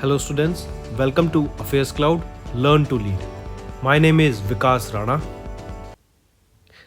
Hello students, welcome to Affairs Cloud, Learn to Lead. My name is Vikas Rana.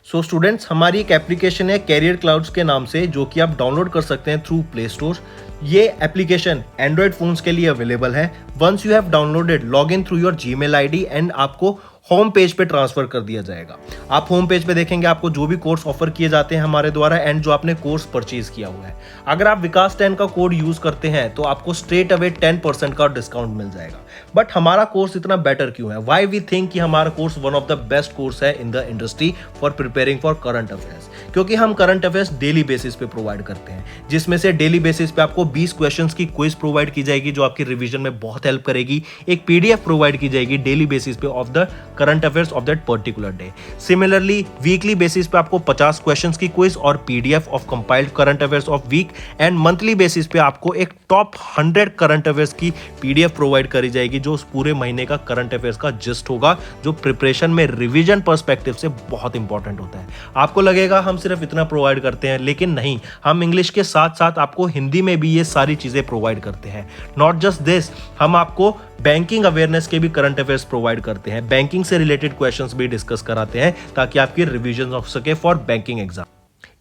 So students, हमारी एक application है career clouds के नाम से, जो कि आप डाउनलोड कर सकते हैं थ्रू प्ले स्टोर। ये एप्लीकेशन एंड्रॉयड फोन्स के लिए अवेलेबल है। Once you have downloaded, log in through your Gmail ID and आपको होम पेज पे ट्रांसफर कर दिया जाएगा। आप होम पेज पे देखेंगे आपको जो भी कोर्स ऑफर किए जाते हैं हमारे द्वारा एंड जो आपने कोर्स परचेज किया हुआ है। अगर आप विकास 10 का कोड यूज करते हैं तो आपको स्ट्रेट अवे 10% का डिस्काउंट मिल जाएगा। बट हमारा कोर्स इतना बेटर क्यों है? वाई वी थिंक कि हमारा course one of the best course है in the industry for preparing for current affairs, क्योंकि हम करंट अफेयर्स डेली बेसिस पे प्रोवाइड करते हैं, जिसमें से डेली बेसिस पे आपको 20 क्वेश्चंस की क्विज प्रोवाइड की जाएगी जो आपकी रिवीजन में बहुत हेल्प करेगी। एक पीडीएफ प्रोवाइड की जाएगी डेली बेसिस पे of the current affairs of that particular day. Similarly weekly basis पे आपको 50 क्वेश्चंस की क्विज और PDF of compiled current affairs of week, and monthly basis पे आपको एक टॉप 100 करंट अफेयर्स की पीडीएफ प्रोवाइड करी जाएगी जो उस पूरे महीने का करंट अफेयर्स का जिस्ट होगा, जो प्रिपरेशन में रिवीजन पर्सपेक्टिव से बहुत इंपॉर्टेंट होता है। आपको लगेगा हम सिर्फ इतना प्रोवाइड करते हैं, लेकिन नहीं, हम इंग्लिश के साथ साथ आपको हिंदी में भी ये सारी चीजें प्रोवाइड करते हैं। नॉट जस्ट दिस, हम आपको बैंकिंग अवेयरनेस के भी करंट अफेयर्स प्रोवाइड करते हैं, बैंकिंग से रिलेटेड क्वेश्चंस भी डिस्कस कराते हैं ताकि आपकी रिवीजन हो सके फॉर बैंकिंग एग्जाम।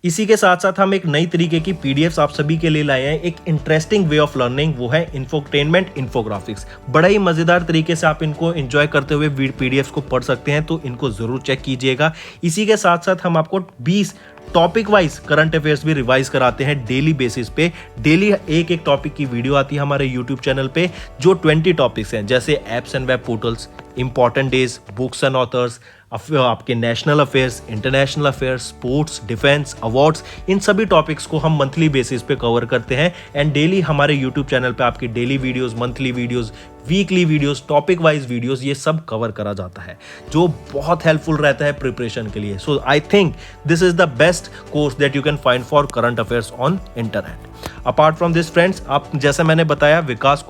इसी के साथ साथ हम एक नई तरीके की पीडीएफ्स आप सभी के लिए लाए हैं, एक इंटरेस्टिंग वे ऑफ लर्निंग, वो है इंफोटेनमेंट इन्फोग्राफिक्स। बड़ा ही मजेदार तरीके से आप इनको एंजॉय करते हुए पीडीएफ्स को पढ़ सकते हैं, तो इनको जरूर चेक कीजिएगा। इसी के साथ साथ हम आपको 20 टॉपिक वाइज करंट अफेयर्स भी रिवाइज कराते हैं डेली बेसिस पे। डेली एक एक टॉपिक की वीडियो आती है हमारे यूट्यूब चैनल पे, जो 20 टॉपिक्स हैं, जैसे apps and web portals, important days, books and authors, आपके national affairs, international affairs, sports, defence, awards, इन सभी टॉपिक्स को हम मंथली बेसिस पे कवर करते हैं। एंड डेली हमारे यूट्यूब चैनल पे आपकी daily videos, monthly videos, weekly videos, topic wise videos, ये सब कवर करा जाता है, जो बहुत हेल्पफुल रहता है प्रिपरेशन के लिए। So I think this is the best course that you can find for current affairs on internet. Apart from this friends, आप जैसे मैंने बताया, विकास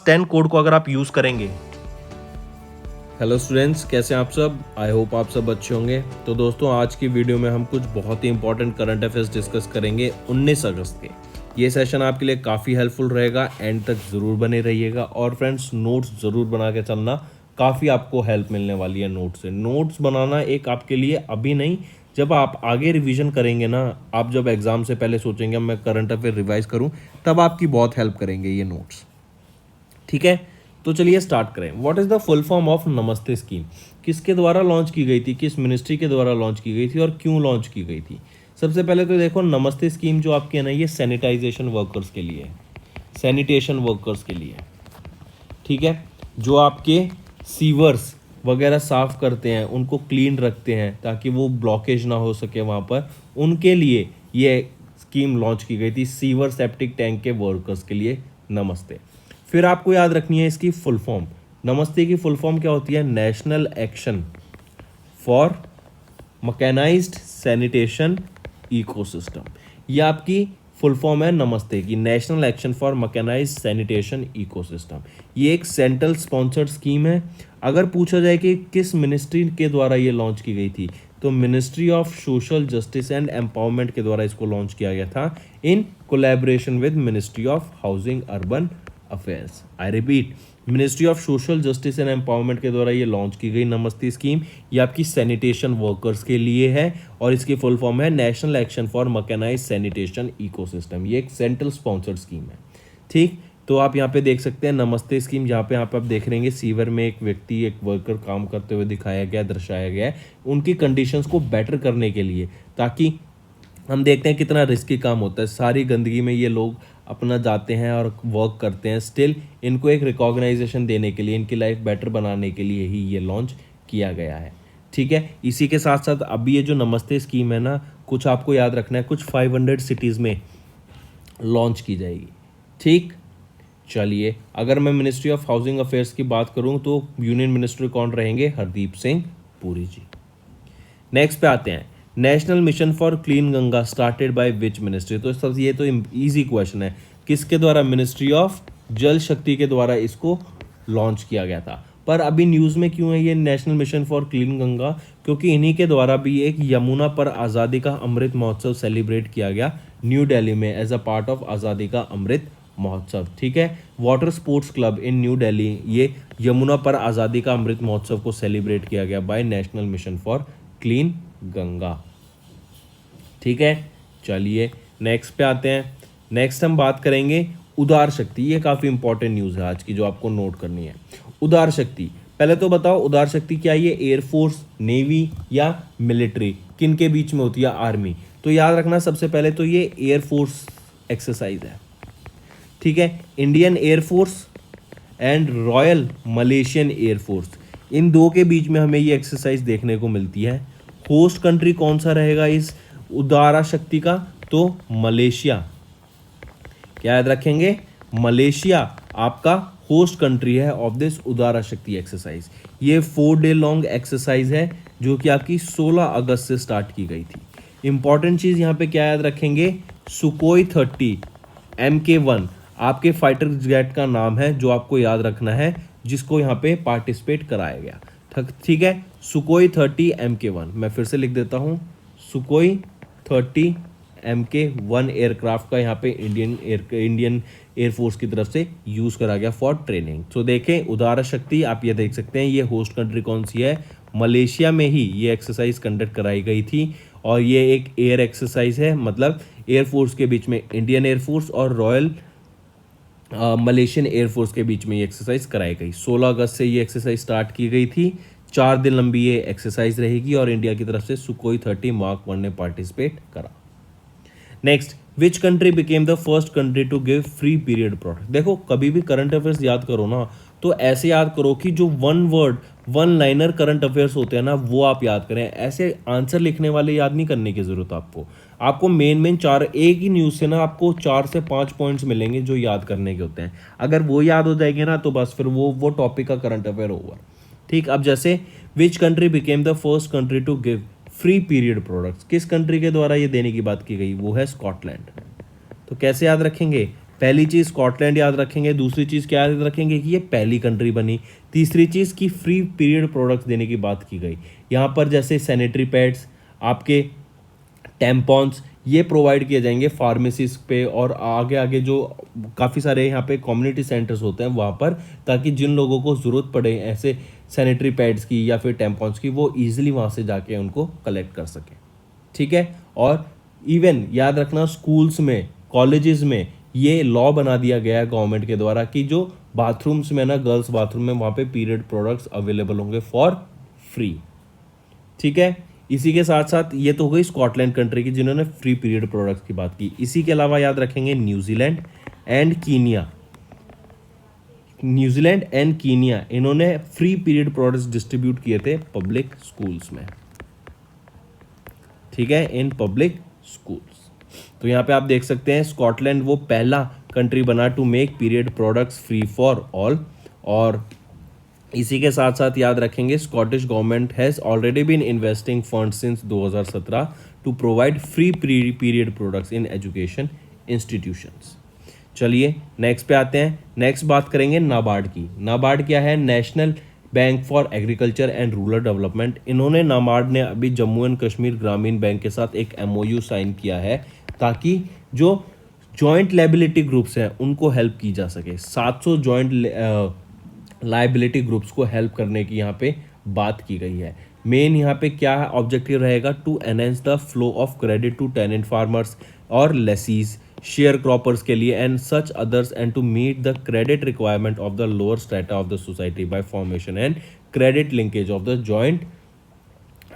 10 कोड को अगर आप यूज करेंगे। हेलो स्टूडेंट्स, कैसे हैं आप सब? आई होप आप सब अच्छे होंगे। तो दोस्तों, आज की वीडियो में हम कुछ बहुत ही इंपॉर्टेंट करंट अफेयर्स डिस्कस करेंगे 19 अगस्त के। ये सेशन आपके लिए काफ़ी हेल्पफुल रहेगा, एंड तक ज़रूर बने रहिएगा। और फ्रेंड्स, नोट्स ज़रूर बना के चलना, काफ़ी आपको हेल्प मिलने वाली है नोट्स से। नोट्स बनाना एक आपके लिए अभी नहीं, जब आप आगे रिवीजन करेंगे ना, आप जब एग्ज़ाम से पहले सोचेंगे मैं करंट अफेयर रिवाइज करूँ, तब आपकी बहुत हेल्प करेंगे ये नोट्स। ठीक है, तो चलिए स्टार्ट करें। What is the full form of नमस्ते स्कीम? किसके द्वारा लॉन्च की गई थी, किस मिनिस्ट्री के द्वारा लॉन्च की गई थी और क्यों लॉन्च की गई थी? सबसे पहले तो देखो, नमस्ते स्कीम जो आपकी है ना, ये सैनिटाइजेशन वर्कर्स के लिए, सैनिटेशन वर्कर्स के लिए, ठीक है, जो आपके सीवर्स वगैरह साफ करते हैं, उनको क्लीन रखते हैं ताकि वो ब्लॉकेज ना हो सके वहाँ पर, उनके लिए ये स्कीम लॉन्च की गई थी, सीवर सेप्टिक टैंक के वर्कर्स के लिए नमस्ते। फिर आपको याद रखनी है इसकी फुल फॉर्म। नमस्ते की फुल फॉर्म क्या होती है? National Action for Mechanised Sanitation Ecosystem. ये आपकी फुल फॉर्म है नमस्ते की, National Action for Mechanised Sanitation Ecosystem. ये एक सेंट्रल स्पॉन्सर्ड स्कीम है। अगर पूछा जाए कि किस मिनिस्ट्री के द्वारा ये लॉन्च की गई थी, तो ministry of social justice and empowerment के द्वारा इसको लॉन्च किया गया था, in collaboration with ministry of housing urban affairs. I repeat, ministry of social justice and empowerment के द्वारा ये लॉन्च की गई नमस्ते स्कीम। ये आपकी सैनिटेशन वर्कर्स के लिए है, और इसकी फुल फॉर्म है National Action for Mechanised Sanitation Ecosystem. ये एक सेंट्रल स्पॉन्सर्ड स्कीम है। ठीक, तो आप यहाँ पे देख सकते हैं नमस्ते स्कीम, जहाँ पे आप देख रहेंगे सीवर में एक व्यक्ति, एक वर्कर काम करते हुए दिखाया गया, दर्शाया गया है, उनकी कंडीशंस को बेटर करने के लिए, ताकि हम देखते हैं कितना रिस्की काम होता है, सारी गंदगी में ये लोग अपना जाते हैं और वर्क करते हैं। स्टिल इनको एक रिकॉग्नाइजेशन देने के लिए, इनकी लाइफ बेटर बनाने के लिए ही ये लॉन्च किया गया है। ठीक है, इसी के साथ साथ अभी ये जो नमस्ते स्कीम है ना, कुछ आपको याद रखना है, कुछ 500 सिटीज़ में लॉन्च की जाएगी। ठीक, चलिए, अगर मैं मिनिस्ट्री ऑफ हाउसिंग अफेयर्स की बात करूं तो यूनियन मिनिस्टर कौन रहेंगे? हरदीप सिंह पुरी जी। नेक्स्ट पे आते हैं, national Mission for Clean Ganga started by which ministry? तो सब ये तो इजी क्वेश्चन है, किसके द्वारा? मिनिस्ट्री ऑफ जल शक्ति के द्वारा इसको लॉन्च किया गया था। पर अभी न्यूज़ में क्यों है ये national Mission for Clean Ganga? क्योंकि इन्हीं के द्वारा भी एक यमुना पर आज़ादी का अमृत महोत्सव सेलिब्रेट किया गया न्यू दिल्ली में एज अ पार्ट ऑफ आज़ादी का अमृत महोत्सव, ठीक है। Water sports club in new Delhi, ये यमुना पर आज़ादी का अमृत महोत्सव को सेलिब्रेट किया गया by National Mission for Clean Ganga, ठीक है। चलिए नेक्स्ट पे आते हैं। नेक्स्ट हम बात करेंगे उदार शक्ति। ये काफ़ी इंपॉर्टेंट न्यूज़ है आज की जो आपको नोट करनी है। उदार शक्ति, पहले तो बताओ उदार शक्ति क्या है? ये एयरफोर्स, नेवी या मिलिट्री, किन के बीच में होती है? आर्मी। तो याद रखना सबसे पहले तो ये एयरफोर्स एक्सरसाइज है, ठीक है। Indian Air Force and Royal Malaysian Air Force, इन दो के बीच में हमें ये एक्सरसाइज देखने को मिलती है। होस्ट कंट्री कौन सा रहेगा इस उदारा शक्ति का? तो मलेशिया। क्या याद रखेंगे? मलेशिया आपका होस्ट कंट्री है ऑफ दिस उदारा शक्ति एक्सरसाइज। ये 4 डे लॉन्ग एक्सरसाइज है जो कि आपकी 16 अगस्त से स्टार्ट की गई थी। इंपॉर्टेंट चीज़ यहाँ पे क्या याद रखेंगे? सुकोई 30 MK1 आपके फाइटर जेट का नाम है जो आपको याद रखना है, जिसको यहाँ पे पार्टिसिपेट कराया गया, ठीक है। सुकोई 30 MK1, मैं फिर से लिख देता हूँ, सुकोई 30 MK1 एयरक्राफ्ट का यहाँ पे इंडियन एयरफोर्स की तरफ से यूज़ करा गया फॉर ट्रेनिंग। तो देखें उदारा शक्ति, आप ये देख सकते हैं ये होस्ट कंट्री कौन सी है? मलेशिया में ही ये एक्सरसाइज कंडक्ट कराई गई थी और ये एक एयर एक्सरसाइज है, मतलब एयरफोर्स के बीच में इंडियन एयरफोर्स और रॉयल मलेशियन एयरफोर्स के बीच में ये एक्सरसाइज कराई गई। 16 अगस्त से ये एक्सरसाइज स्टार्ट की गई थी। 4 दिन लंबी ये एक्सरसाइज रहेगी और इंडिया की तरफ से सुकोई 30 मार्क 1 ने पार्टिसिपेट करा। Next, which country became the first country to give free period product? देखो कभी भी करंट अफेयर्स याद करो ना तो ऐसे याद करो कि जो one word one liner current affairs होते हैं ना वो आप याद करें। ऐसे आंसर लिखने वाले याद नहीं करने की जरूरत आपको मेन 4, एक ही न्यूज़ से ना आपको 4 से 5 पॉइंट्स मिलेंगे जो याद करने के होते हैं। अगर वो याद हो जाएंगे ना तो बस फिर वो टॉपिक का करंट अफेयर होगा, ठीक। अब जैसे which country became the first country to give free period products, किस कंट्री के द्वारा ये देने की बात की गई? वो है स्कॉटलैंड। तो कैसे याद रखेंगे? पहली चीज़ स्कॉटलैंड याद रखेंगे, दूसरी चीज़ क्या याद रखेंगे कि ये पहली कंट्री बनी, तीसरी चीज़ की फ्री पीरियड प्रोडक्ट्स देने की बात की गई। यहाँ पर जैसे सैनिटरी पैड्स, आपके टैम्पॉन्स, ये प्रोवाइड किए जाएंगे फार्मेसीज पे और आगे जो काफ़ी सारे यहाँ पे कम्युनिटी सेंटर्स होते हैं वहाँ पर, ताकि जिन लोगों को ज़रूरत पड़े ऐसे सैनिटरी पैड्स की या फिर टैम्पॉन्स की, वो ईजिली वहाँ से जाके उनको कलेक्ट कर सकें, ठीक है। और इवन याद रखना स्कूल्स में, कॉलेजेस में ये लॉ बना दिया गया है गवर्नमेंट के द्वारा कि जो बाथरूम्स में ना, गर्ल्स बाथरूम में, वहाँ पे पीरियड प्रोडक्ट्स अवेलेबल होंगे फॉर फ्री, ठीक है। इसी के साथ साथ ये तो हो गई स्कॉटलैंड कंट्री की जिन्होंने फ्री पीरियड प्रोडक्ट्स की बात की। इसी के अलावा याद रखेंगे New Zealand and Kenya, New Zealand and Kenya, इन्होंने फ्री पीरियड प्रोडक्ट्स डिस्ट्रीब्यूट किए थे पब्लिक स्कूल्स में, ठीक है, इन पब्लिक स्कूल्स। तो यहाँ पे आप देख सकते हैं स्कॉटलैंड वो पहला कंट्री बना to make period products free for all. और इसी के साथ साथ याद रखेंगे Scottish government has already been investing fund since 2017 to provide free period products in education institutions. चलिए नेक्स्ट पे आते हैं। नेक्स्ट बात करेंगे नाबार्ड की। नाबार्ड क्या है? National bank for agriculture and rural development. इन्होंने नाबार्ड ने अभी जम्मू एंड कश्मीर ग्रामीण बैंक के साथ एक MOU साइन किया है ताकि जो जॉइंट लायबिलिटी ग्रुप्स हैं उनको हेल्प की जा सके। 700 जॉइंट लायबिलिटी ग्रुप्स को हेल्प करने की यहाँ पे बात की गई है। मेन यहाँ पे क्या ऑब्जेक्टिव रहेगा? To enhance the flow of credit to tenant farmers और लेसीज, शेयर क्रॉपर्स के लिए and such others, and to meet the credit requirement of the lower strata of the society by formation and credit linkage of the joint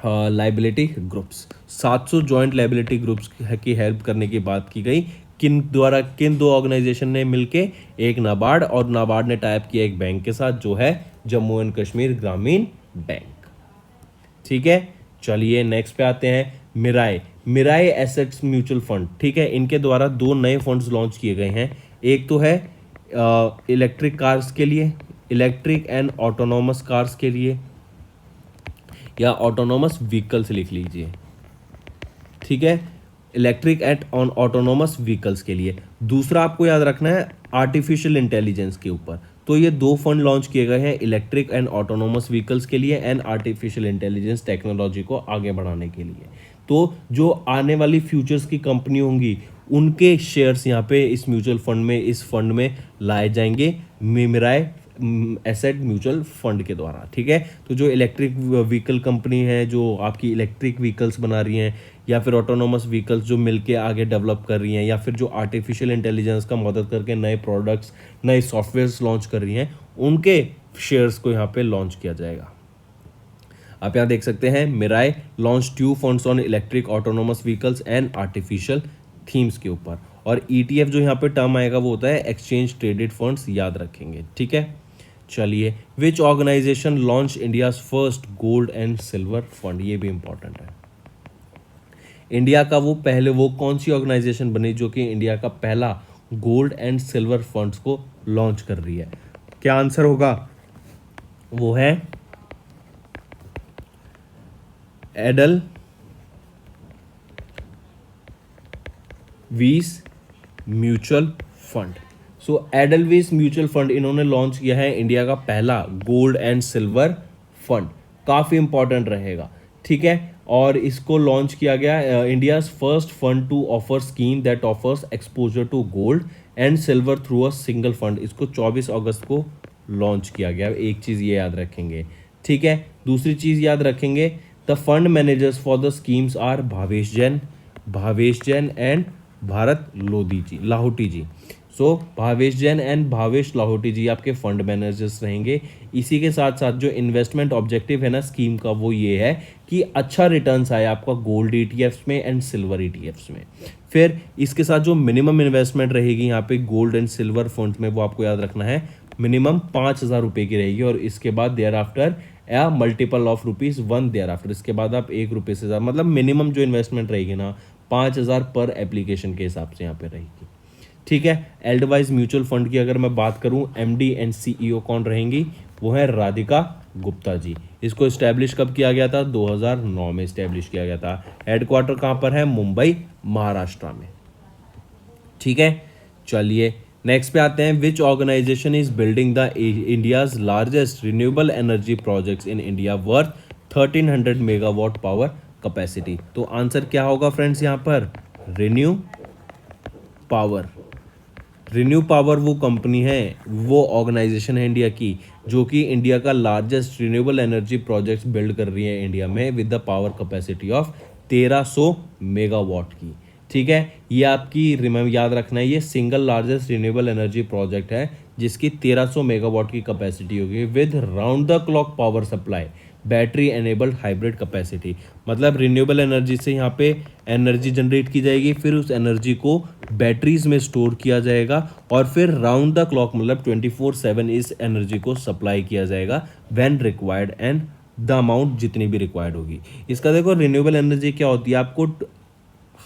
liability groups. 700 joint liability groups की help करने की बात की गई। किन दो ऑर्गेनाइजेशन ने मिलके? एक नाबार्ड, और नाबार्ड ने टाइप किया एक बैंक के साथ जो है जम्मू एंड कश्मीर ग्रामीण बैंक, ठीक है। चलिए नेक्स्ट पे आते हैं। मिराई एसेट्स म्यूचुअल फंड, ठीक है। इनके द्वारा 2 नए फंड्स लॉन्च किए गए हैं। एक तो है इलेक्ट्रिक कार्स के लिए, इलेक्ट्रिक एंड ऑटोनोमस कार्स के लिए, या ऑटोनोमस व्हीकल्स लिख लीजिए, ठीक है, इलेक्ट्रिक एंड ऑटोनोमस व्हीकल्स के लिए। दूसरा आपको याद रखना है आर्टिफिशियल इंटेलिजेंस के ऊपर। तो ये 2 फंड लॉन्च किए गए हैं इलेक्ट्रिक एंड ऑटोनोमस व्हीकल्स के लिए एंड आर्टिफिशियल इंटेलिजेंस टेक्नोलॉजी को आगे बढ़ाने के लिए। तो जो आने वाली फ्यूचर्स की कंपनी होंगी उनके शेयर्स यहाँ पे इस म्यूचुअल फंड में, इस फंड में लाए जाएंगे मिराई एसेट म्यूचुअल फंड के द्वारा। ठीक है, तो जो इलेक्ट्रिक व्हीकल कंपनी है, जो आपकी इलेक्ट्रिक व्हीकल्स बना रही हैं, या फिर ऑटोनोमस व्हीकल्स जो मिलके आगे डेवलप कर रही हैं, या फिर जो आर्टिफिशियल इंटेलिजेंस का मदद करके नए प्रोडक्ट्स, नए सॉफ्टवेयर्स लॉन्च कर रही हैं, उनके शेयर्स को यहाँ पे लॉन्च किया जाएगा। आप यहाँ देख सकते हैं, Mirae launch 2 funds on electric autonomous vehicles and artificial themes के ऊपर। और ETF जो यहाँ पे टर्म आएगा वो होता है एक्सचेंज ट्रेडेड फंड्स, याद रखेंगे। ठीक है, चलिए, which organization launch India's first gold and silver fund, ये भी इंपॉर्टेंट है। इंडिया का वो कौन सी ऑर्गेनाइजेशन बनी जो कि इंडिया का पहला गोल्ड एंड सिल्वर फंड्स को लॉन्च कर रही है? क्या आंसर होगा? वो है Edelweiss mutual fund. So Edelweiss mutual fund इन्होंने लॉन्च किया है इंडिया का पहला गोल्ड एंड सिल्वर फंड, काफ़ी इंपॉर्टेंट रहेगा। ठीक है, और इसको लॉन्च किया गया India's first fund to offer scheme that offers exposure to gold and silver through a single fund. इसको 24 अगस्त को लॉन्च किया गया। एक चीज़ ये याद रखेंगे। ठीक है, दूसरी चीज़ याद रखेंगे, the fund managers for the schemes are Bhavesh Jain and Bharat Lahoti ji. So Bhavesh Jain and Bhavesh Lahoti ji आपके फंड मैनेजर्स रहेंगे। इसी के साथ साथ जो इन्वेस्टमेंट ऑब्जेक्टिव है ना स्कीम का, वो ये है कि अच्छा रिटर्न्स आए आपका गोल्ड ETFs में एंड सिल्वर ETFs में। फिर इसके साथ जो मिनिमम इन्वेस्टमेंट रहेगी यहाँ पे गोल्ड एंड सिल्वर फंड्स में, वो आपको याद रखना है, मिनिमम 5,000 रुपये की रहेगी। और इसके बाद देयर आफ्टर या मल्टीपल ऑफ ₹1 देयर आफ्टर, इसके बाद आप 1 रुपये से ज़्यादा, मतलब मिनिमम जो इन्वेस्टमेंट रहेगी ना 5,000 पर एप्लीकेशन के हिसाब से यहाँ पे रहेगी। ठीक है, एल्डवाइज म्यूचुअल फंड की अगर मैं बात करूं, MD एंड CEO कौन रहेंगी? वो है राधिका गुप्ता जी। इसको इस्टेब्लिश कब किया गया था? 2009 में इस्टेब्लिश किया गया था। हेडक्वार्टर कहाँ पर है? मुंबई, महाराष्ट्र में। ठीक है, चलिए नेक्स्ट पे आते हैं। Which organization is building the India's largest renewable energy projects in India worth 1300 megawatt power capacity? तो आंसर क्या होगा फ्रेंड्स यहाँ पर? रिन्यू पावर वो कंपनी है, वो ऑर्गेनाइजेशन है इंडिया की, जो कि इंडिया का largest renewable energy projects build कर रही है इंडिया में with the power capacity of 1300 megawatt की। ठीक है, ये आपकी याद रखना है, ये single largest renewable energy project है जिसकी 1300 मेगावाट की कैपेसिटी होगी with round the clock power supply, battery enabled hybrid capacity. मतलब रिन्यूएबल एनर्जी से यहाँ पे एनर्जी जनरेट की जाएगी, फिर उस एनर्जी को बैटरीज में स्टोर किया जाएगा, और फिर राउंड द क्लॉक मतलब 24/7 इस एनर्जी को सप्लाई किया जाएगा when required and the amount जितनी भी रिक्वायर्ड होगी। इसका देखो, रिन्यूएबल एनर्जी क्या होती है, आपको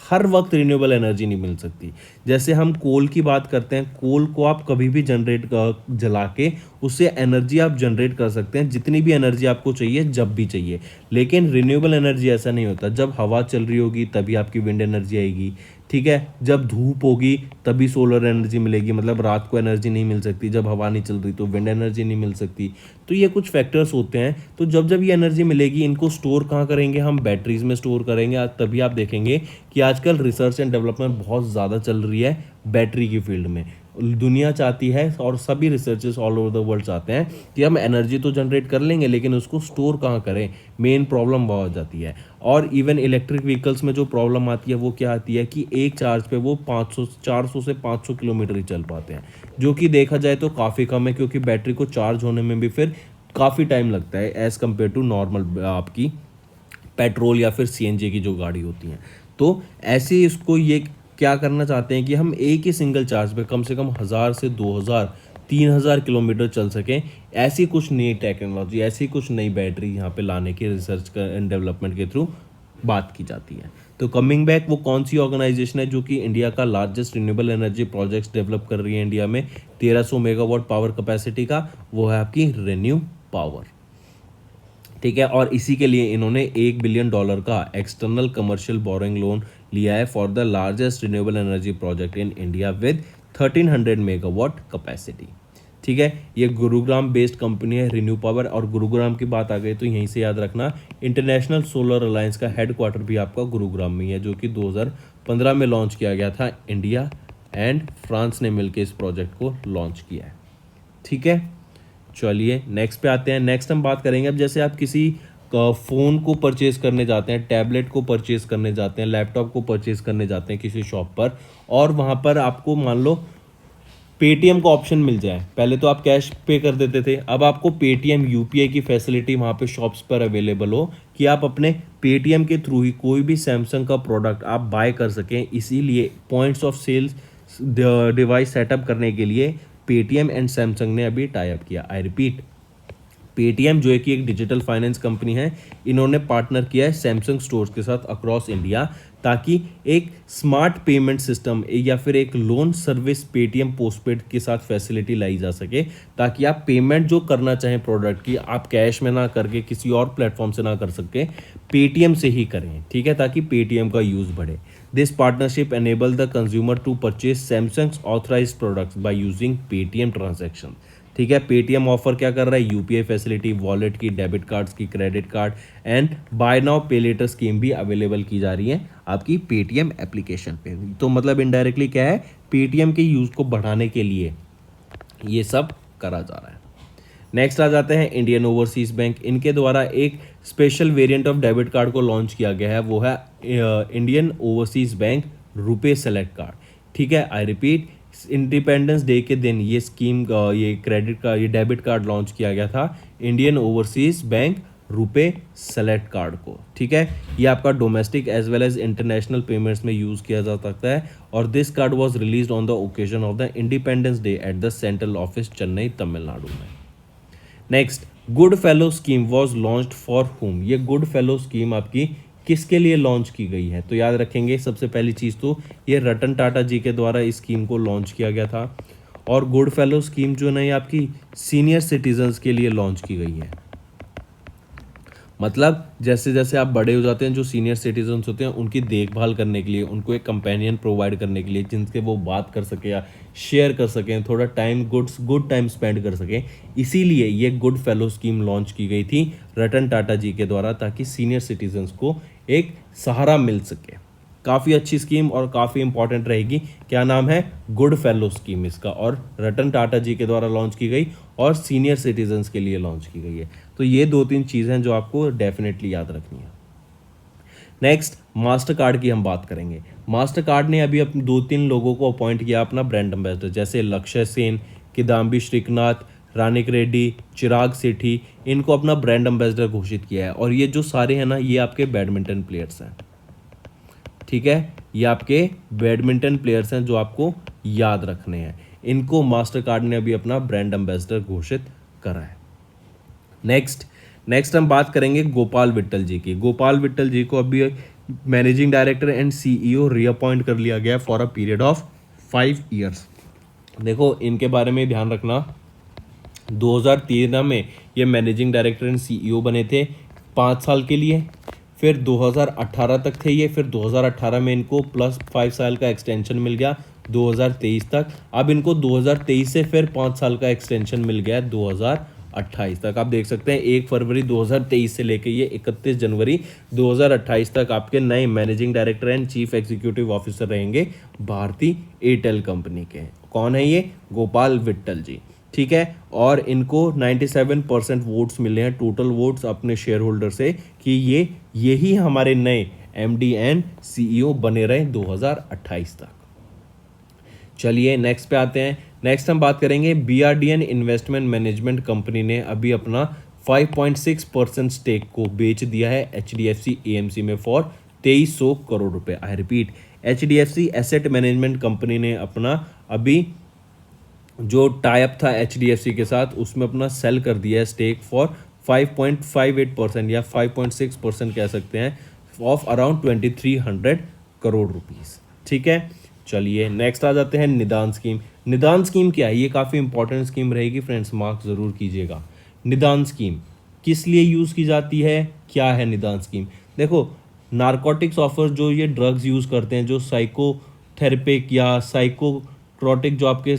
हर वक्त रिन्यूएबल एनर्जी नहीं मिल सकती। जैसे हम कोल की बात करते हैं, कोल को आप कभी भी जला के उससे एनर्जी आप जनरेट कर सकते हैं, जितनी भी एनर्जी आपको चाहिए जब भी चाहिए। लेकिन रिन्यूएबल एनर्जी ऐसा नहीं होता। जब हवा चल रही होगी तभी आपकी विंड एनर्जी आएगी। ठीक है, जब धूप होगी तभी सोलर एनर्जी मिलेगी, मतलब रात को एनर्जी नहीं मिल सकती। जब हवा नहीं चल रही तो विंड एनर्जी नहीं मिल सकती। तो ये कुछ फैक्टर्स होते हैं। तो जब जब ये एनर्जी मिलेगी, इनको स्टोर कहाँ करेंगे? हम बैटरीज में स्टोर करेंगे। आज तभी आप देखेंगे कि आजकल रिसर्च एंड डेवलपमेंट बहुत ज़्यादा चल रही है बैटरी की फील्ड में। दुनिया चाहती है और सभी researchers all over the world चाहते हैं कि हम एनर्जी तो जनरेट कर लेंगे, लेकिन उसको स्टोर कहाँ करें? मेन प्रॉब्लम वह हो जाती है। और इवन इलेक्ट्रिक व्हीकल्स में जो प्रॉब्लम आती है वो क्या आती है कि एक चार्ज पे वो 400 से 500 किलोमीटर ही चल पाते हैं, जो कि देखा जाए तो काफ़ी कम है, क्योंकि बैटरी को चार्ज होने में भी फिर काफ़ी टाइम लगता है एज़ कम्पेयर टू नॉर्मल आपकी पेट्रोल या फिर CNG की जो गाड़ी होती हैं। तो ऐसे इसको ये क्या करना चाहते हैं कि हम एक ही सिंगल चार्ज पे कम से कम 1000 से 2000 3000 किलोमीटर चल सकें। ऐसी कुछ नई टेक्नोलॉजी, ऐसी कुछ नई बैटरी यहाँ पे लाने के रिसर्च एंड डेवलपमेंट के थ्रू बात की जाती है। तो कमिंग बैक, वो कौन सी ऑर्गेनाइजेशन है जो कि इंडिया का largest renewable energy projects develop कर रही है इंडिया में 1300 मेगावाट पावर कैपेसिटी का? वो है आपकी रिन्यू पावर। ठीक है, और इसी के लिए इन्होंने $1 बिलियन का एक्सटर्नल कमर्शियल बोरिंग लोन लिया है for the largest renewable energy project in India with 1300 megawatt capacity. ठीक है, ये गुरुग्राम बेस्ड कंपनी है रिन्यू पावर। और गुरुग्राम की बात आ गई तो यहीं से याद रखना, इंटरनेशनल सोलर अलायंस का हेडक्वार्टर भी आपका गुरुग्राम में ही है, जो कि 2015 में लॉन्च किया गया था। इंडिया एंड फ्रांस ने मिलकर इस प्रोजेक्ट को लॉन्च किया है। ठीक है, चलिए नेक्स्ट पे आते हैं। नेक्स्ट हम बात करेंगे अब जैसे आप किसी फ़ोन को परचेज़ करने जाते हैं, टैबलेट को परचेज़ करने जाते हैं, लैपटॉप को परचेज़ करने जाते हैं किसी शॉप पर, और वहाँ पर आपको मान लो पेटीएम का ऑप्शन मिल जाए। पहले तो आप कैश पे कर देते थे, अब आपको पेटीएम यूपीआई की फैसिलिटी वहाँ पे शॉप्स पर अवेलेबल हो कि आप अपने पेटीएम के थ्रू ही कोई भी सैमसंग का प्रोडक्ट आप बाय कर सकें। इसीलिए points of sales device setup करने के लिए पेटीएम एंड सैमसंग ने अभी टाई अप किया। आई रिपीट, पेटीएम जो है कि एक डिजिटल फाइनेंस कंपनी है, इन्होंने पार्टनर किया है सैमसंग स्टोर्स के साथ अक्रॉस इंडिया, ताकि एक स्मार्ट पेमेंट सिस्टम या फिर एक लोन सर्विस पेटीएम पोस्टपेड के साथ फैसिलिटी लाई जा सके, ताकि आप पेमेंट जो करना चाहें प्रोडक्ट की, आप कैश में ना करके किसी और प्लेटफॉर्म से ना कर सके, पेटीएम से ही करें। ठीक है, ताकि पेटीएम का यूज़ बढ़े। This partnership enable the consumer to purchase Samsung's authorised products by using Paytm transaction. ठीक है, पेटीएम ऑफर क्या कर रहा है, यूपीआई फैसिलिटी, वॉलेट की, डेबिट कार्ड्स की, credit card and buy now pay later scheme भी अवेलेबल की जा रही है आपकी पेटीएम एप्लीकेशन पे। तो मतलब इनडायरेक्टली क्या है, पेटीएम के यूज़ को बढ़ाने के लिए ये सब करा जा रहा है। नेक्स्ट आ जाते हैं इंडियन ओवरसीज बैंक। इनके द्वारा एक special variant of debit card को लॉन्च किया गया है, वो है Indian Overseas Bank RuPay select card. ठीक है, आई रिपीट, इंडिपेंडेंस डे के दिन ये स्कीम ये क्रेडिट का ये डेबिट कार्ड लॉन्च किया गया था, Indian Overseas Bank RuPay select card को। ठीक है, ये आपका domestic as well as international payments में यूज़ किया जा सकता है, और this card was released on the occasion of the Independence Day at the central office Chennai, Tamil Nadu में। Next, good fellow scheme was launched for whom. ये गुड फेलो स्कीम आपकी किसके लिए लॉन्च की गई है, तो याद रखेंगे सबसे पहली चीज़ तो ये रतन टाटा जी के द्वारा इस स्कीम को लॉन्च किया गया था। और गुड फेलो स्कीम जो है आपकी सीनियर सिटीजन्स के लिए लॉन्च की गई है। मतलब जैसे जैसे आप बड़े हो जाते हैं, जो सीनियर सिटीजन्स होते हैं उनकी देखभाल करने के लिए, उनको एक कंपेनियन प्रोवाइड करने के लिए जिनसे वो बात कर सके या शेयर कर सकें, थोड़ा टाइम गुड टाइम स्पेंड कर सकें, इसीलिए ये गुड फेलो स्कीम लॉन्च की गई थी रतन टाटा जी के द्वारा, ताकि सीनियर सिटीजन्स को एक सहारा मिल सके। काफ़ी अच्छी स्कीम और काफ़ी इंपॉर्टेंट रहेगी। क्या नाम है, गुड फेलो स्कीम इसका, और रतन टाटा जी के द्वारा लॉन्च की गई और सीनियर सिटीजन्स के लिए लॉन्च की गई है। तो ये 2-3 चीज़ें हैं जो आपको डेफिनेटली याद रखनी है। नेक्स्ट, मास्टर कार्ड की हम बात करेंगे। मास्टर कार्ड ने अभी 2-3 लोगों को अपॉइंट किया अपना ब्रांड एम्बेसडर, जैसे लक्ष्य सेन, किदाम्बी श्रीनाथ, रानिक रेड्डी, चिराग सेठी, इनको अपना ब्रांड एम्बेसडर घोषित किया है। और ये जो सारे हैं ना, ये आपके बैडमिंटन प्लेयर्स हैं। ठीक है, ये आपके बैडमिंटन प्लेयर्स हैं जो आपको याद रखने हैं। इनको मास्टर कार्ड ने अभी अपना ब्रांड एम्बेसडर घोषित करा है। नेक्स्ट हम बात करेंगे गोपाल विट्ठल जी की। गोपाल विट्ठल जी को अभी managing director and CEO reappoint कर लिया गया for a period of 5 years. देखो, इनके बारे में ध्यान रखना, 2013 में ये मैनेजिंग डायरेक्टर एंड सीईओ बने थे 5 साल के लिए, फिर 2018 तक थे ये, फिर 2018 में इनको प्लस 5 साल का एक्सटेंशन मिल गया 2023 तक। अब इनको 2023 से फिर 5 साल का एक्सटेंशन मिल गया 2028 तक। आप देख सकते हैं 1 फरवरी 2023 से लेकर ये 31 जनवरी 2028 तक आपके नए managing director and chief executive officer रहेंगे भारती एयरटेल कंपनी के। कौन है ये, गोपाल विट्ठल जी। ठीक है, और इनको 97% वोट्स मिले हैं, टोटल वोट्स अपने शेयर होल्डर से, कि यही हमारे नए एमडी एंड सीईओ बने रहे 2028 तक। चलिए नेक्स्ट पे आते हैं। नेक्स्ट हम बात करेंगे बीआरडीएन इन्वेस्टमेंट मैनेजमेंट कंपनी ने अभी अपना 5.6% स्टेक को बेच दिया है एचडीएफसी एएमसी में फॉर 2300 करोड़ रुपए। I repeat, HDFC asset management company ने अपना अभी जो टाइप था एचडीएफसी के साथ, उसमें अपना सेल कर दिया है स्टेक फॉर 5.58% या 5.6% कह सकते हैं, ऑफ अराउंड 2300 करोड़ रुपीस। ठीक है, चलिए नेक्स्ट आ जाते हैं निदान स्कीम। निदान स्कीम क्या है, ये काफ़ी इंपॉर्टेंट स्कीम रहेगी फ्रेंड्स, मार्क ज़रूर कीजिएगा। निदान स्कीम किस लिए यूज़ की जाती है, क्या है निदान स्कीम। देखो, नारकोटिक्स ऑफर जो ये ड्रग्स यूज़ करते हैं, जो साइकोथेरेपिक या साइकोट्रोटिक, जो आपके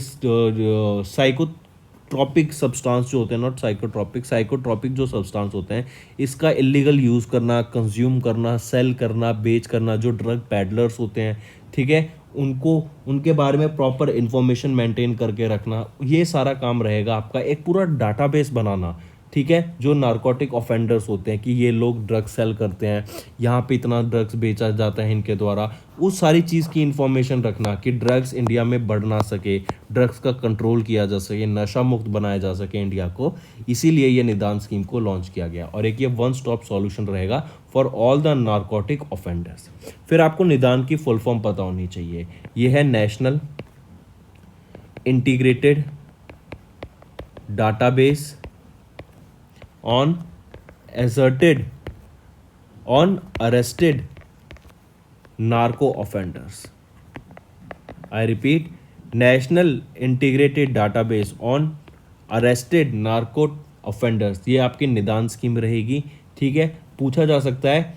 ट्रॉपिक सब्सटेंस जो होते हैं, नॉट साइकोट्रॉपिक, साइकोट्रॉपिक जो सब्सटेंस होते हैं, इसका इलीगल यूज़ करना, कंज्यूम करना, सेल करना, बेच करना, जो ड्रग पैडलर्स होते हैं, ठीक है, उनको उनके बारे में प्रॉपर इन्फॉर्मेशन मेंटेन करके रखना, ये सारा काम रहेगा आपका। एक पूरा डाटाबेस बनाना, ठीक है, जो नारकोटिक ऑफेंडर्स होते हैं कि ये लोग ड्रग्स सेल करते हैं, यहाँ पे इतना ड्रग्स बेचा जाता है इनके द्वारा, उस सारी चीज़ की इन्फॉर्मेशन रखना कि ड्रग्स इंडिया में बढ़ ना सके, ड्रग्स का कंट्रोल किया जा सके, नशा मुक्त बनाया जा सके इंडिया को। इसीलिए ये निदान स्कीम को लॉन्च किया गया और एक ये वन स्टॉप सॉल्यूशन रहेगा for all the narcotic offenders. फिर आपको निदान की फुल फॉर्म पता होनी चाहिए। ये है national integrated database on arrested narco offenders. I repeat, National Integrated Database on Arrested Narco Offenders। ये आपकी निदान स्कीम रहेगी, ठीक है। पूछा जा सकता है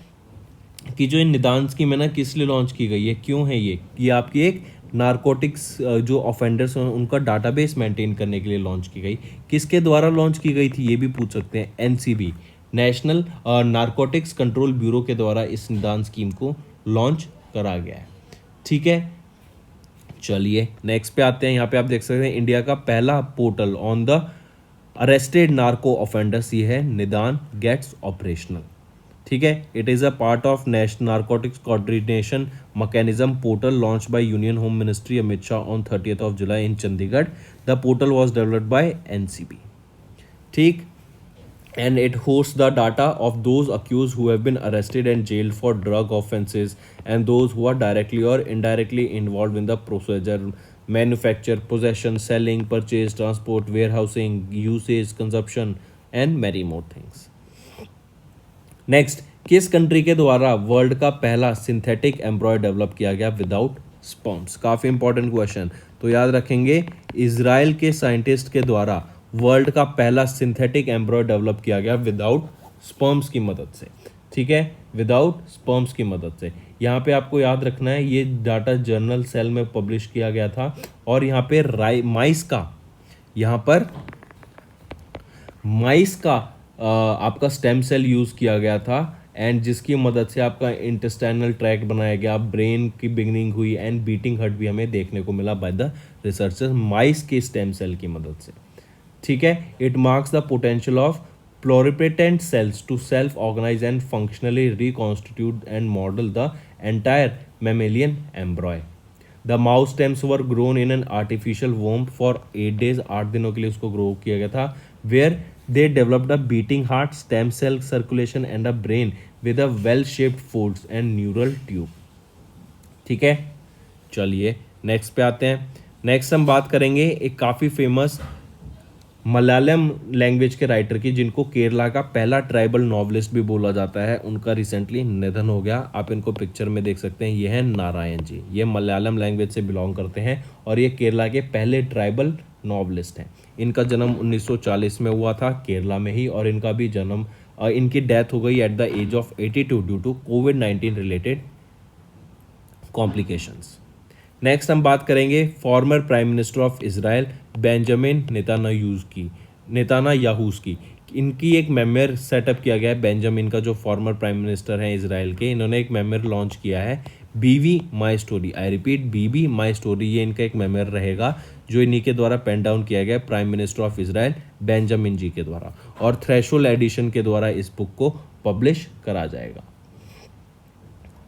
कि जो ये निदान स्कीम है ना, किस लिए लॉन्च की गई है, क्यों है ये आपकी एक नारकोटिक्स जो ऑफेंडर्स हैं उनका डाटाबेस मेंटेन करने के लिए लॉन्च की गई। किसके द्वारा लॉन्च की गई थी ये भी पूछ सकते हैं। NCB, national narcotics control bureau के द्वारा इस निदान स्कीम को लॉन्च करा गया है, ठीक है। चलिए नेक्स्ट पे आते हैं। यहाँ पे आप देख सकते हैं इंडिया का पहला portal on the arrested narco offenders, ये है निदान गेट्स ऑपरेशनल, ठीक है। It is a part of national narcotics coordination mechanism portal launch by union home ministry Amit Shah on 30 July in Chandigarh. The portal was developed by NCB, ठीक, and it hosts the data of those accused who have been arrested and jailed for drug offenses and those who are directly or indirectly involved in the procedure, manufacture, possession, selling, purchase, transport, warehousing, usage, consumption and many more things. Next, किस country के द्वारा world का पहला synthetic एम्ब्रॉय develop किया गया without sperms? काफ़ी important question, तो याद रखेंगे इजराइल के साइंटिस्ट के द्वारा वर्ल्ड का पहला सिंथेटिक एम्ब्रॉय डेवलप किया गया विदाउट स्पर्म्स की मदद से, ठीक है, विदाउट स्पर्म्स की मदद से। यहाँ पे आपको याद रखना है ये डाटा जर्नल सेल में पब्लिश किया गया था और यहाँ पे माइस का आपका स्टेम सेल यूज़ किया गया था एंड जिसकी मदद से आपका इंटेस्टाइनल ट्रैक्ट बनाया गया, ब्रेन की बिगनिंग हुई एंड बीटिंग हार्ट भी हमें देखने को मिला बाय द रिसर्चर्स माइस के स्टेम सेल की मदद से, ठीक है। It marks the potential of pluripotent cells to self organize and functionally reconstitute and model the entire mammalian embryo. The mouse stems were grown in an artificial womb for 8 days, 8 दिनों के लिए उसको grow किया गया था, where they developed a beating heart, stem cell circulation and a brain with a well shaped folds and neural tube, ठीक है। चलिए नेक्स्ट पे आते हैं। नेक्स्ट हम बात करेंगे एक काफ़ी फेमस मलयालम लैंग्वेज के राइटर की, जिनको केरला का पहला ट्राइबल नॉवलिस्ट भी बोला जाता है। उनका रिसेंटली निधन हो गया, आप इनको पिक्चर में देख सकते हैं, ये है नारायण जी। ये मलयालम लैंग्वेज से बिलोंग करते हैं और ये केरला के पहले ट्राइबल नॉवलिस्ट हैं। इनका जन्म 1940 में हुआ था केरला में ही और इनकी डेथ हो गई at the age of 82 due to कोविड-19 रिलेटेड कॉम्प्लिकेशंस। नेक्स्ट हम बात करेंगे former prime minister of Israel Benjamin Netanyahu की। इनकी एक मेमोयर सेटअप किया गया है। बेंजामिन का जो फॉर्मर प्राइम मिनिस्टर हैं इजराइल के, इन्होंने एक मेमोयर लॉन्च किया है, बीवी माई स्टोरी। आई रिपीट, बीवी माई स्टोरी, ये इनका एक मेमोयर रहेगा जो इन्हीं के द्वारा पेन डाउन किया गया prime minister of Israel Benjamin ji के द्वारा, और थ्रेशोल्ड एडिशन के द्वारा इस बुक को पब्लिश करा जाएगा।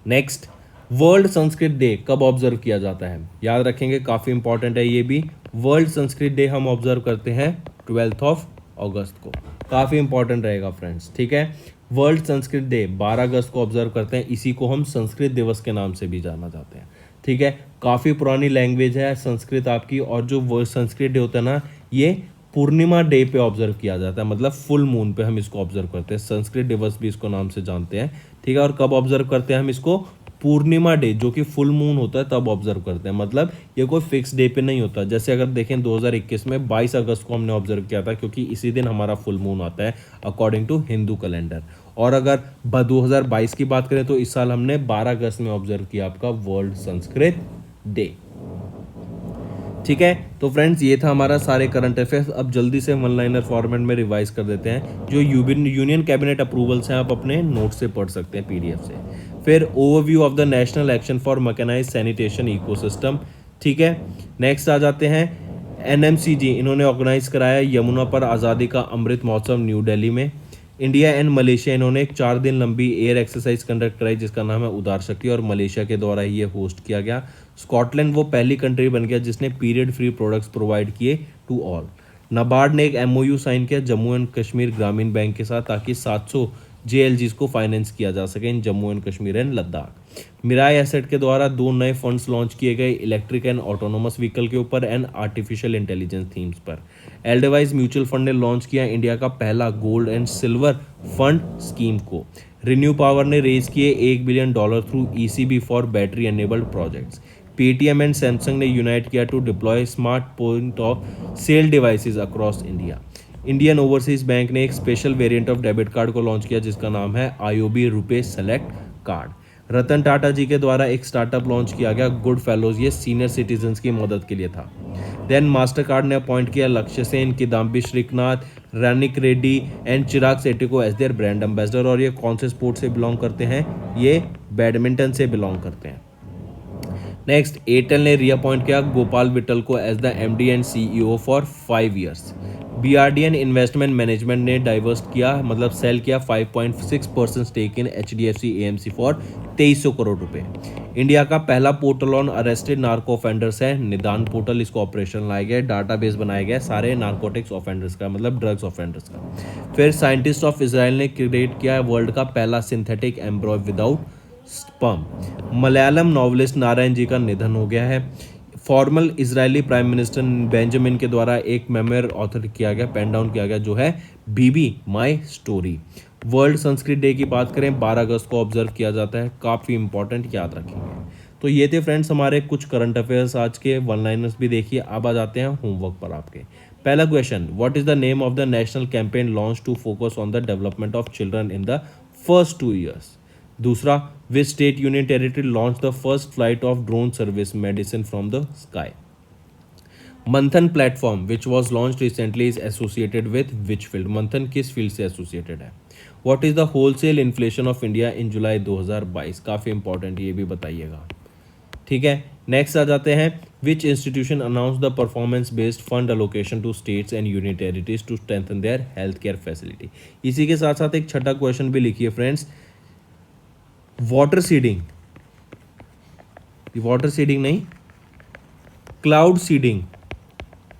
नेक्स्ट, वर्ल्ड संस्कृत डे कब ऑब्जर्व किया जाता है? याद रखेंगे, काफ़ी इंपॉर्टेंट है ये भी। वर्ल्ड संस्कृत डे हम ऑब्जर्व करते हैं 12 अगस्त को। काफ़ी इंपॉर्टेंट रहेगा फ्रेंड्स, ठीक है। वर्ल्ड संस्कृत डे 12 अगस्त को ऑब्जर्व करते हैं। इसी को हम संस्कृत दिवस के नाम से भी जाना जाते हैं, ठीक है। काफ़ी पुरानी लैंग्वेज है संस्कृत आपकी, और जो वर्ल्ड संस्कृत डे होता है ना, ये पूर्णिमा डे पे ऑब्जर्व किया जाता है, मतलब फुल मून पे हम इसको ऑब्जर्व करते हैं। संस्कृत दिवस भी इसको नाम से जानते हैं, ठीक है। और कब ऑब्जर्व करते हैं हम इसको? पूर्णिमा डे, जो कि फुल मून होता है तब ऑब्जर्व करते हैं, मतलब ये कोई फिक्स डे पे नहीं होता। जैसे अगर देखें 2021 में 22 अगस्त को हमने ऑब्जर्व किया था, क्योंकि इसी दिन हमारा फुल मून आता है अकॉर्डिंग टू हिंदू कैलेंडर। और अगर 2022 की बात करें तो इस साल हमने 12 अगस्त में ऑब्जर्व किया आपका वर्ल्ड संस्कृत डे। ठीक है, तो फ्रेंड्स ये था हमारा सारे करंट अफेयर्स। अब जल्दी से वन लाइनर फॉर्मेट में रिवाइज कर देते हैं। जो यूनियन कैबिनेट अप्रूवल्स हैं आप अपने नोट से पढ़ सकते हैं, पीडीएफ से। फिर overview of the National Action for Mechanised Sanitation Ecosystem. ठीक है, नेक्स्ट आ जाते हैं एनएमसीजी, इन्होंने ऑर्गेनाइज कराया यमुना पर आज़ादी का अमृत महोत्सव न्यू दिल्ली में। इंडिया एंड मलेशिया, इन्होंने एक 4 दिन लंबी एयर एक्सरसाइज कंडक्ट कराई जिसका नाम है उदार शक्ति, और मलेशिया के द्वारा ही ये होस्ट किया गया। स्कॉटलैंड वो पहली कंट्री बन गया जिसने पीरियड फ्री प्रोडक्ट्स प्रोवाइड किए टू ऑल। नाबार्ड ने एक एमओयू साइन किया जम्मू एंड कश्मीर ग्रामीण बैंक के साथ ताकि 700 जेएलजीज को फाइनेंस किया जा सके इन Jammu and Kashmir and Ladakh. Mirae asset के द्वारा 2 नए फंड्स लॉन्च किए गए इलेक्ट्रिक एंड ऑटोनोमस व्हीकल के ऊपर एंड आर्टिफिशियल इंटेलिजेंस थीम्स पर। एल्डेवाइज म्यूचुअल फंड ने लॉन्च किया इंडिया का पहला gold and silver fund scheme को। रिन्यू पावर ने रेज किए $1 billion through ECB for battery enabled projects. Paytm and Samsung ने यूनाइट किया to deploy smart point of sale devices across India. Indian Overseas Bank ने एक special variant of debit card को launch किया जिसका नाम है IOB RuPay select card. Ratan Tata जी के द्वारा एक स्टार्टअप लॉन्च किया गया गुड फेलोज, ये सीनियर सिटीजन्स की मदद के लिए था। देन मास्टर कार्ड ने अपॉइंट किया लक्ष्य सेन, किदाम्बी श्रीनाथ, रानिक रेड्डी एंड चिराग शेट्टी को एज देयर ब्रांड एम्बेसडर। और ये कौन से स्पोर्ट से बिलोंग करते हैं? ये बैडमिंटन से बिलोंग करते हैं। नेक्स्ट, एयरटेल ने रीअपॉइंट किया गोपाल विट्टल को as the MD and CEO for 5 years. BRDN investment management ने डाइवर्स्ट किया, मतलब सेल किया 5.6% stake in HDFC AMC for 2300 crore रुपए। इंडिया का पहला portal on arrested narco offenders है निदान पोर्टल, इसको ऑपरेशन लाया गया, डाटाबेस बनाया गया सारे नार्कोटिक्स ऑफेंडर्स का, मतलब ड्रग्स ऑफेंडर्स का। फिर साइंटिस्ट ऑफ इजराइल ने क्रिएट किया वर्ल्ड का पहला synthetic embryo without sperm. Malayalam novelist Narayan ji का निधन हो गया है। Formal Israeli prime minister Benjamin के द्वारा एक मेमोयर ऑथर किया गया, पेन डाउन किया गया, जो है Bibi my story. World Sanskrit day की बात करें 12 अगस्त को ऑब्जर्व किया जाता है, काफ़ी इंपॉर्टेंट, याद रखेंगे। तो ये थे फ्रेंड्स हमारे कुछ करंट अफेयर्स आज के, वन लाइनर्स भी देखिए। अब आ जाते हैं होमवर्क पर आपके। पहला question, what is the name of the national campaign launch to focus on the development of children in the first 2 years. दूसरा, which state union territory launch the first flight of drone service medicine from the sky. Manthan platform which was launched recently is associated with which field. Manthan किस field से associated है। What is the wholesale inflation of India in July 2022, काफ़ी important, ये भी बताइएगा। ठीक है, next आ जाते हैं, which institution announce the performance based fund allocation to states and union territories to strengthen their health care facility. इसी के साथ साथ एक छठा क्वेश्चन भी लिखिए friends, water seeding, water seeding नहीं, क्लाउड सीडिंग,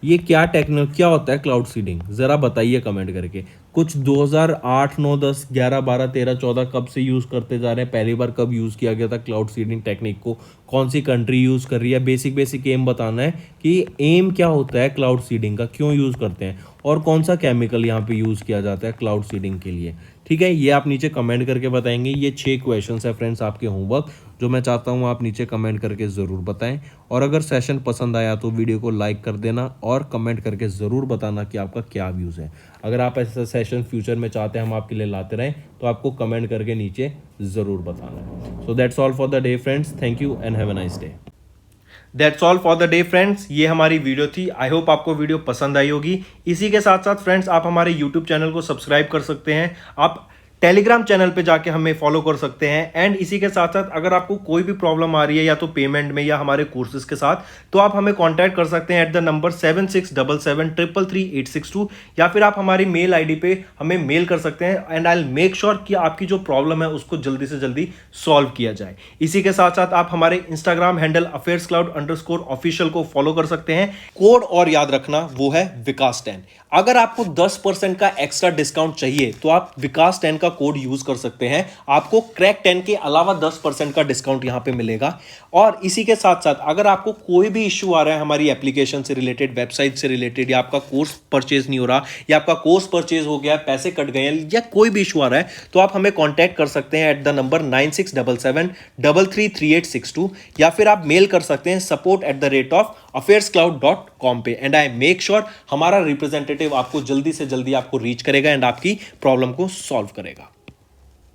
ये क्या क्या होता है क्लाउड सीडिंग, ज़रा बताइए कमेंट करके। कुछ 2008, 9, 10, 11, 12, 13, 14 कब से यूज़ करते जा रहे हैं, पहली बार कब यूज़ किया गया था क्लाउड सीडिंग टेक्निक को, कौन सी कंट्री यूज़ कर रही है, बेसिक एम बताना है कि एम क्या होता है क्लाउड सीडिंग का, क्यों यूज़ करते हैं, और कौन सा केमिकल यहाँ पे यूज़ किया जाता है क्लाउड सीडिंग के लिए। ठीक है, ये आप नीचे कमेंट करके बताएंगे। ये 6 क्वेश्चंस है फ्रेंड्स आपके होमवर्क, जो मैं चाहता हूँ आप नीचे कमेंट करके ज़रूर बताएं। और अगर सेशन पसंद आया तो वीडियो को लाइक कर देना और कमेंट करके ज़रूर बताना कि आपका क्या व्यूज़ है। अगर आप ऐसा सेशन फ्यूचर में चाहते हैं हम आपके लिए लाते रहें तो आपको कमेंट करके नीचे ज़रूर बताना है। So that's all for the day friends, thank you and have a nice day. That's all for the day friends, ये हमारी वीडियो थी। आई होप आपको वीडियो पसंद आई होगी। इसी के साथ साथ फ्रेंड्स आप हमारे यूट्यूब चैनल को सब्सक्राइब कर सकते हैं, आप टेलीग्राम चैनल पे जाके हमें फॉलो कर सकते हैं। एंड इसी के साथ साथ अगर आपको कोई भी प्रॉब्लम आ रही है या तो पेमेंट में या हमारे कोर्सेज के साथ, तो आप हमें कांटेक्ट कर सकते हैं एट द नंबर 7677333862, या फिर आप हमारी मेल आईडी पे हमें मेल कर सकते हैं and I will make sure कि आपकी जो प्रॉब्लम है उसको जल्दी से जल्दी सॉल्व किया जाए। इसी के साथ साथ आप हमारे इंस्टाग्राम हैंडल affairscloud_official को फॉलो कर सकते हैं। कोड और याद रखना, वो है विकास 10। अगर आपको 10% का एक्स्ट्रा डिस्काउंट चाहिए तो आप विकास 10 का कोड यूज कर सकते हैं, आपको क्रैक 10 के अलावा 10% का डिस्काउंट यहां पे मिलेगा। और इसी के साथ साथ अगर आपको कोई भी इश्यू आ रहा है हमारी एप्लीकेशन से रिलेटेड, वेबसाइट से रिलेटेड, या आपका कोर्स परचेज नहीं हो रहा, या आपका कोर्स परचेज हो गया, पैसे कट गए हैं, या कोई भी इश्यू आ रहा है, तो आप हमें कॉन्टैक्ट कर सकते हैं एट द नंबर 9677333862, या फिर आप मेल कर सकते हैं support@affairscloud.com पे। एंड आई मेक श्योर हमारा रिप्रेजेंटेटिव आपको जल्दी से जल्दी आपको रीच करेगा एंड आपकी प्रॉब्लम को सॉल्व करेगा।